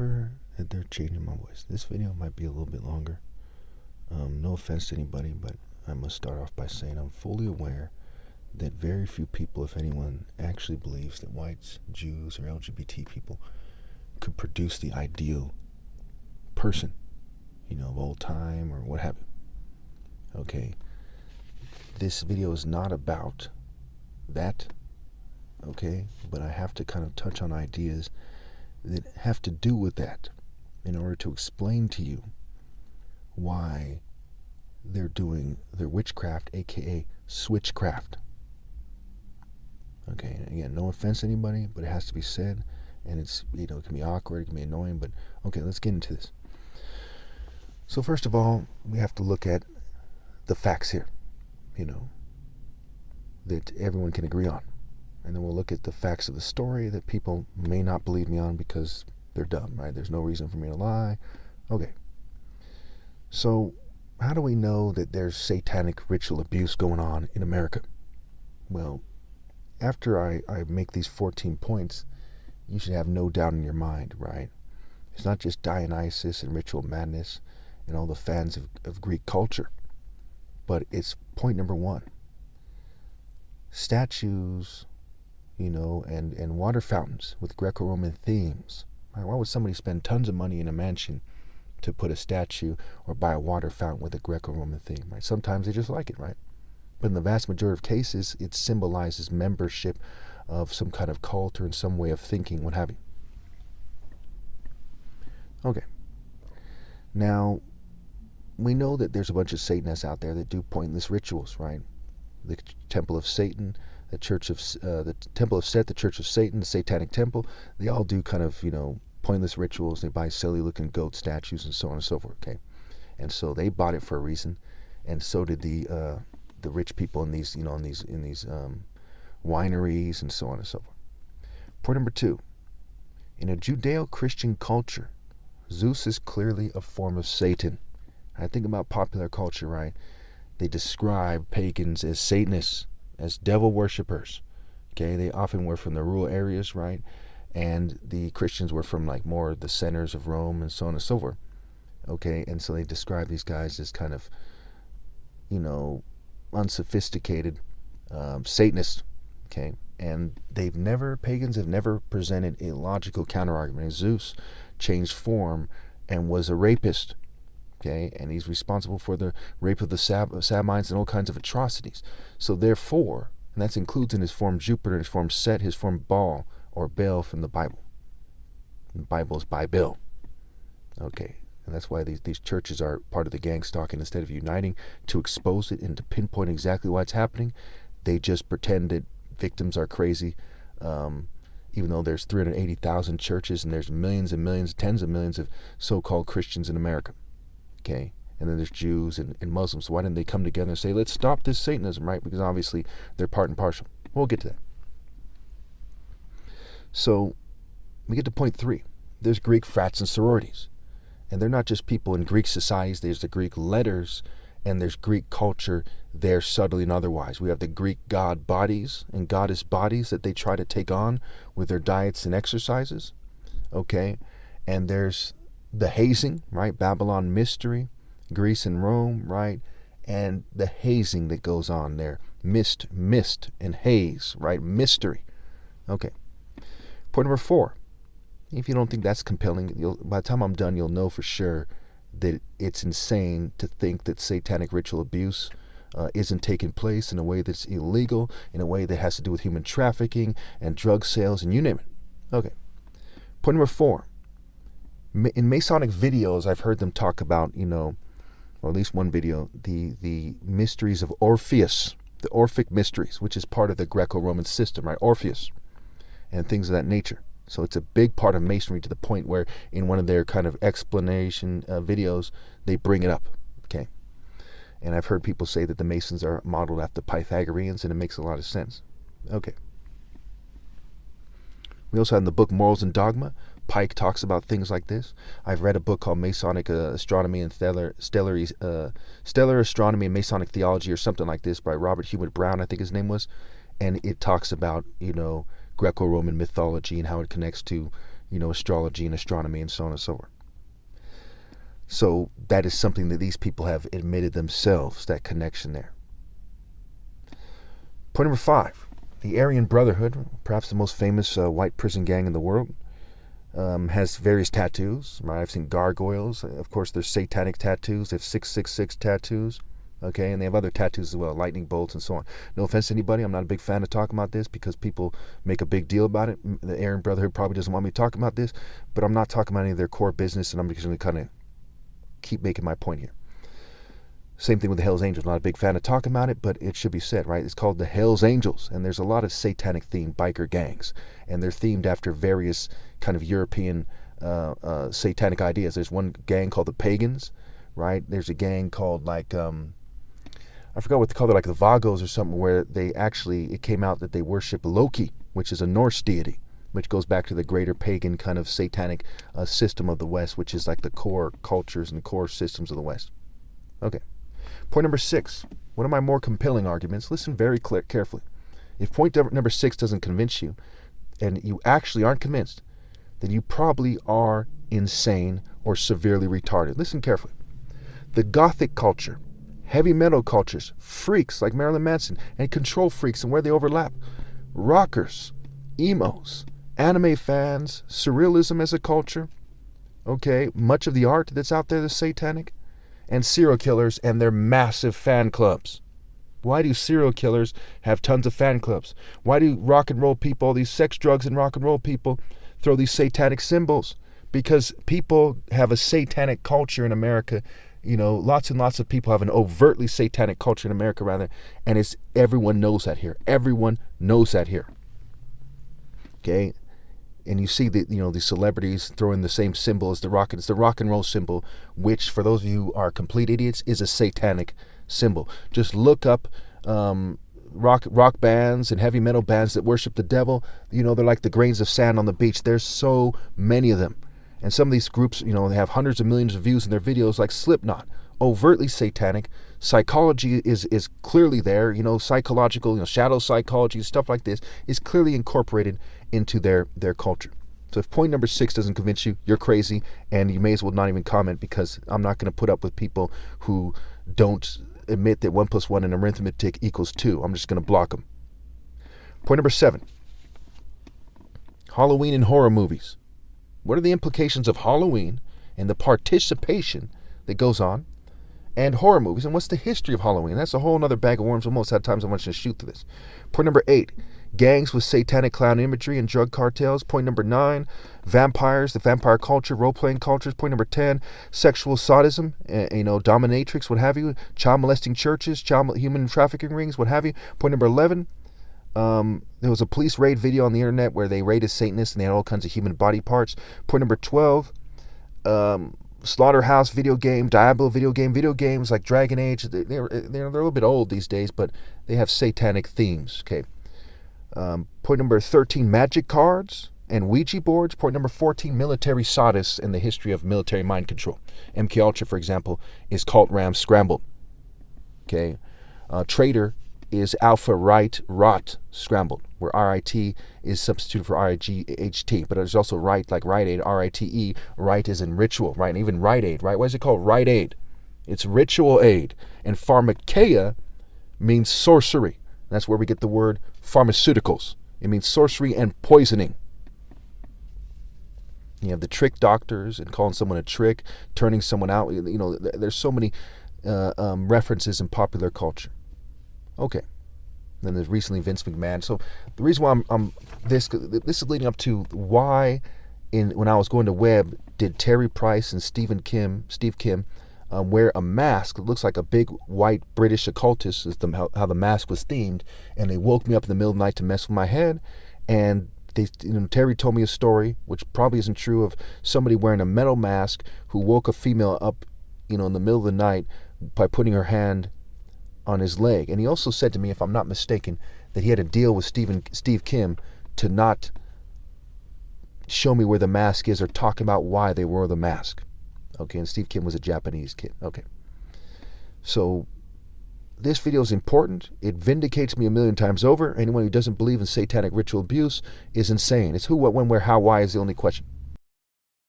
remember that they're changing my voice. This video might be a little bit longer. No offense to anybody, but I must start off by saying I'm fully aware that very few people, if anyone, actually believes that whites, Jews, or LGBT people could produce the ideal person, of old time or what have you. Okay, this video is not about that, okay, but I have to kind of touch on ideas that have to do with that in order to explain to you why they're doing their witchcraft, aka switchcraft. Okay, again, no offense to anybody, but it has to be said, and it's, it can be awkward, it can be annoying, but okay, let's get into this. So first of all, we have to look at the facts here, that everyone can agree on. And then we'll look at the facts of the story that people may not believe me on because they're dumb, right? There's no reason for me to lie. Okay. So how do we know that there's satanic ritual abuse going on in America? Well, after I make these 14 points, you should have no doubt in your mind, right? It's not just Dionysus and ritual madness and all the fans of Greek culture, but it's point number one. Statues, and water fountains with Greco-Roman themes. Right? Why would somebody spend tons of money in a mansion to put a statue or buy a water fountain with a Greco-Roman theme? Right? Sometimes they just like it, right? But in the vast majority of cases, it symbolizes membership of some kind of cult or in some way of thinking, what have you. Okay. Now, we know that there's a bunch of Satanists out there that do pointless rituals, right? The Temple of Satan, the Temple of Set, the Church of Satan, the Satanic Temple. They all do kind of, pointless rituals. They buy silly-looking goat statues and so on and so forth. Okay, and so they bought it for a reason, and so did the rich people in these, in these wineries and so on and so forth. Point number two: in a Judeo-Christian culture, Zeus is clearly a form of Satan. I think about popular culture, right? They describe pagans as Satanists, as devil worshippers. Okay, they often were from the rural areas, right? And the Christians were from like more the centers of Rome and so on and so forth. Okay, and so they describe these guys as kind of, unsophisticated Satanists. Okay, and pagans have never presented a logical counterargument. Zeus changed form and was a rapist. Okay, and he's responsible for the rape of the Sabines and all kinds of atrocities. So therefore, and that includes in his form Jupiter, his form Set, his form Baal or Baal from the Bible. The Bible is by Bill. Okay, and that's why these churches are part of the gangstalking. Instead of uniting to expose it and to pinpoint exactly why it's happening, they just pretend that victims are crazy. Even though there's 380,000 churches and there's millions and millions, tens of millions of so-called Christians in America. Okay, and then there's Jews and Muslims. So why didn't they come together and say, let's stop this Satanism, right? Because obviously they're part and parcel. We'll get to that. So we get to point three. There's Greek frats and sororities. And they're not just people in Greek societies. There's the Greek letters and there's Greek culture there subtly and otherwise. We have the Greek god bodies and goddess bodies that they try to take on with their diets and exercises. Okay, and there's the hazing, right? Babylon mystery, Greece and Rome, right? And the hazing that goes on there. Mist, and haze, right? Mystery. Okay. Point number four. If you don't think that's compelling, by the time I'm done, you'll know for sure that it's insane to think that satanic ritual abuse isn't taking place in a way that's illegal, in a way that has to do with human trafficking and drug sales and you name it. Okay. Point number four. In Masonic videos, I've heard them talk about, or at least one video, the mysteries of Orpheus, the Orphic mysteries, which is part of the Greco-Roman system, right? Orpheus, and things of that nature. So it's a big part of Masonry to the point where in one of their kind of explanation videos, they bring it up, okay? And I've heard people say that the Masons are modeled after Pythagoreans, and it makes a lot of sense. Okay. We also have in the book Morals and Dogma, Pike talks about things like this. I've read a book called Masonic Astronomy and Stellar Astronomy and Masonic Theology or something like this by Robert Hewitt Brown, I think his name was. And it talks about, Greco-Roman mythology and how it connects to, astrology and astronomy and so on and so forth. So that is something that these people have admitted themselves, that connection there. Point number 5, the Aryan Brotherhood, perhaps the most famous white prison gang in the world, has various tattoos. Right? I've seen gargoyles. Of course, there's satanic tattoos. They have 666 tattoos. Okay, and they have other tattoos as well, lightning bolts and so on. No offense to anybody, I'm not a big fan of talking about this because people make a big deal about it. The Aryan Brotherhood probably doesn't want me talking about this, but I'm not talking about any of their core business, and I'm just going to kind of keep making my point here. Same thing with the Hells Angels. Not a big fan of talking about it, but it should be said, right? It's called the Hells Angels, and there's a lot of satanic-themed biker gangs, and they're themed after various kind of European satanic ideas. There's one gang called the Pagans, right? There's a gang called I forgot what they call it, like the Vagos or something, where it came out that they worship Loki, which is a Norse deity, which goes back to the greater pagan kind of satanic system of the West, which is like the core cultures and the core systems of the West. Okay. Point number 6, one of my more compelling arguments. Listen very carefully. If point number 6 doesn't convince you, and you actually aren't convinced, then you probably are insane or severely retarded. Listen carefully. The Gothic culture, heavy metal cultures, freaks like Marilyn Manson, and control freaks and where they overlap, rockers, emos, anime fans, surrealism as a culture, okay, much of the art that's out there that's satanic, and serial killers and their massive fan clubs. Why do serial killers have tons of fan clubs? Why do rock and roll people, all these sex, drugs, and rock and roll people throw these satanic symbols? Because people have a satanic culture in America. Lots and lots of people have an overtly satanic culture in America, rather, and everyone knows that here. Everyone knows that here. Okay, and you see the celebrities throwing the same symbol as the rock. It's the rock and roll symbol, which, for those of you who are complete idiots, is a satanic symbol. Just look up rock bands and heavy metal bands that worship the devil. They're like the grains of sand on the beach. There's so many of them. And some of these groups, they have hundreds of millions of views in their videos, like Slipknot, overtly satanic. Psychology is clearly there, psychological, shadow psychology, stuff like this is clearly incorporated into their culture. So if point number 6 doesn't convince you, you're crazy, and you may as well not even comment, because I'm not going to put up with people who don't admit that 1 + 1 in arithmetic equals 2. I'm just going to block them. Point number 7, Halloween and horror movies. What are the implications of Halloween and the participation that goes on, and horror movies, and what's the history of Halloween? That's a whole other bag of worms. Almost had times I want you to shoot through this. Point number 8, gangs with satanic clown imagery and drug cartels. Point number 9, vampires, the vampire culture, role-playing cultures. Point number 10, sexual sadism, dominatrix, what have you, child molesting churches, human trafficking rings, what have you. Point number 11, there was a police raid video on the internet where they raided Satanists and they had all kinds of human body parts. Point number 12, Slaughterhouse video game, Diablo video games like Dragon Age. They're a little bit old these days, but they have satanic themes. Okay. Point number 13, magic cards and Ouija boards. Point number 14, military sadists and the history of military mind control. MK Ultra, for example, is Cult Ram scrambled. Okay. Traitor is Alpha Right Rot scrambled, where RIT is substituted for RIGHT. But there's also right, like Rite Aid, RITE. Right is in ritual, right? And even Rite Aid, right? Why is it called Rite Aid? It's ritual aid. And pharmakeia means sorcery. That's where we get the word pharmaceuticals. It means sorcery and poisoning. You have the trick doctors and calling someone a trick, turning someone out. There's so many references in popular culture. Okay. Then there's recently Vince McMahon. So the reason why this is leading up to why when I was going to web, did Terry Price and Steve Kim wear a mask that looks like a big white British occultist, is how the mask was themed, and they woke me up in the middle of the night to mess with my head. And Terry told me a story, which probably isn't true, of somebody wearing a metal mask who woke a female up, in the middle of the night by putting her hand on his leg. And he also said to me, if I'm not mistaken, that he had a deal with Steve Kim to not show me where the mask is or talk about why they wore the mask. Okay, and Steve Kim was a Japanese kid. Okay. So this video is important. It vindicates me a million times over. Anyone who doesn't believe in satanic ritual abuse is insane. It's who, what, when, where, how, why is the only question.